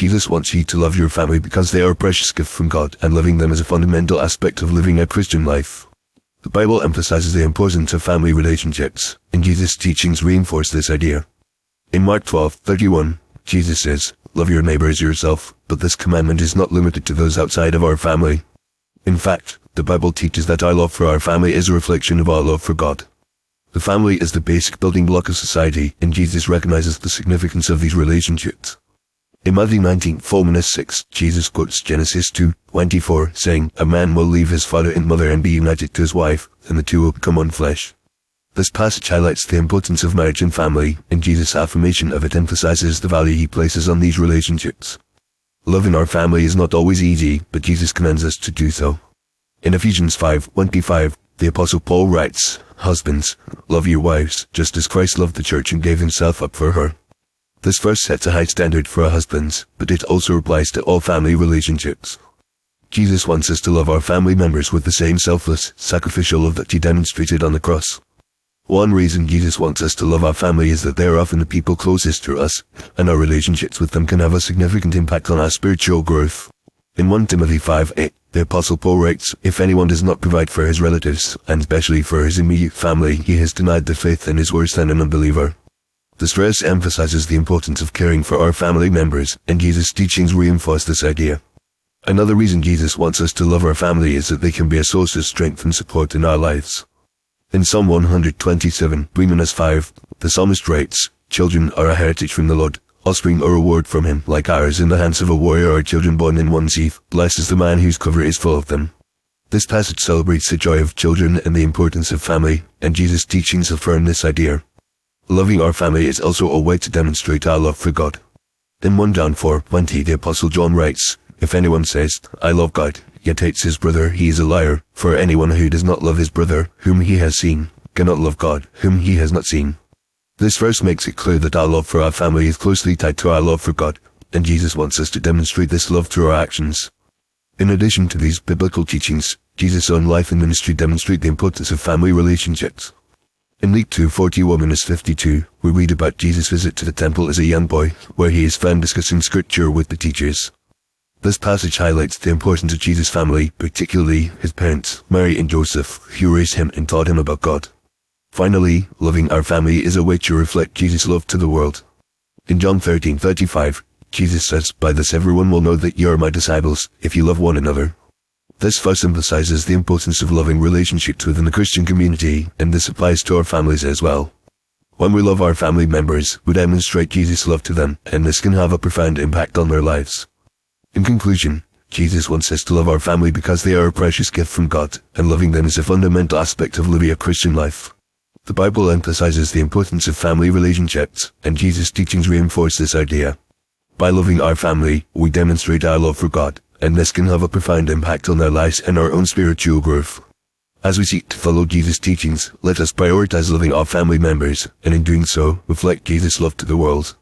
Jesus wants you to love your family because they are a precious gift from God, and loving them is a fundamental aspect of living a Christian life. The Bible emphasizes the importance of family relationships, and Jesus' teachings reinforce this idea. In Mark 12:31, Jesus says, "Love your neighbor as yourself," but this commandment is not limited to those outside of our family. In fact, the Bible teaches that our love for our family is a reflection of our love for God. The family is the basic building block of society, and Jesus recognizes the significance of these relationships. In Matthew 19:4-6, Jesus quotes Genesis 2:24, saying, "A man will leave his father and mother and be united to his wife, and the two will become one flesh." This passage highlights the importance of marriage and family, and Jesus' affirmation of it emphasizes the value he places on these relationships. Loving our family is not always easy, but Jesus commands us to do so. In Ephesians 5:25, the Apostle Paul writes, "Husbands, love your wives, just as Christ loved the church and gave himself up for her." This verse sets a high standard for our husbands, but it also applies to all family relationships. Jesus wants us to love our family members with the same selfless, sacrificial love that he demonstrated on the cross. One reason Jesus wants us to love our family is that they are often the people closest to us, and our relationships with them can have a significant impact on our spiritual growth. In 1 Timothy 5:8, the Apostle Paul writes, "If anyone does not provide for his relatives, and especially for his immediate family, he has denied the faith and is worse than an unbeliever." This verse emphasizes the importance of caring for our family members, and Jesus' teachings reinforce this idea. Another reason Jesus wants us to love our family is that they can be a source of strength and support in our lives. In Psalm 127:3-5, the psalmist writes, "Children are a heritage from the Lord, offspring a reward from him, like arrows in the hands of a warrior are children born in one's youth. Blessed is the man whose cover is full of them." This passage celebrates the joy of children and the importance of family, and Jesus' teachings affirm this idea. Loving our family is also a way to demonstrate our love for God. In 1 John 4:20, the Apostle John writes, "If anyone says, 'I love God,' yet hates his brother, he is a liar. For anyone who does not love his brother, whom he has seen, cannot love God, whom he has not seen." This verse makes it clear that our love for our family is closely tied to our love for God, and Jesus wants us to demonstrate this love through our actions. In addition to these biblical teachings, Jesus' own life and ministry demonstrate the importance of family relationships. In Luke 2:41-52, we read about Jesus' visit to the temple as a young boy, where he is found discussing scripture with the teachers. This passage highlights the importance of Jesus' family, particularly his parents, Mary and Joseph, who raised him and taught him about God. Finally, loving our family is a way to reflect Jesus' love to the world. In John 13:35, Jesus says, "By this everyone will know that you are my disciples, if you love one another." This verse emphasizes the importance of loving relationships within the Christian community, and this applies to our families as well. When we love our family members, we demonstrate Jesus' love to them, and this can have a profound impact on their lives. In conclusion, Jesus wants us to love our family because they are a precious gift from God, and loving them is a fundamental aspect of living a Christian life. The Bible emphasizes the importance of family relationships, and Jesus' teachings reinforce this idea. By loving our family, we demonstrate our love for God, and this can have a profound impact on our lives and our own spiritual growth. As we seek to follow Jesus' teachings, let us prioritize loving our family members, and in doing so, reflect Jesus' love to the world.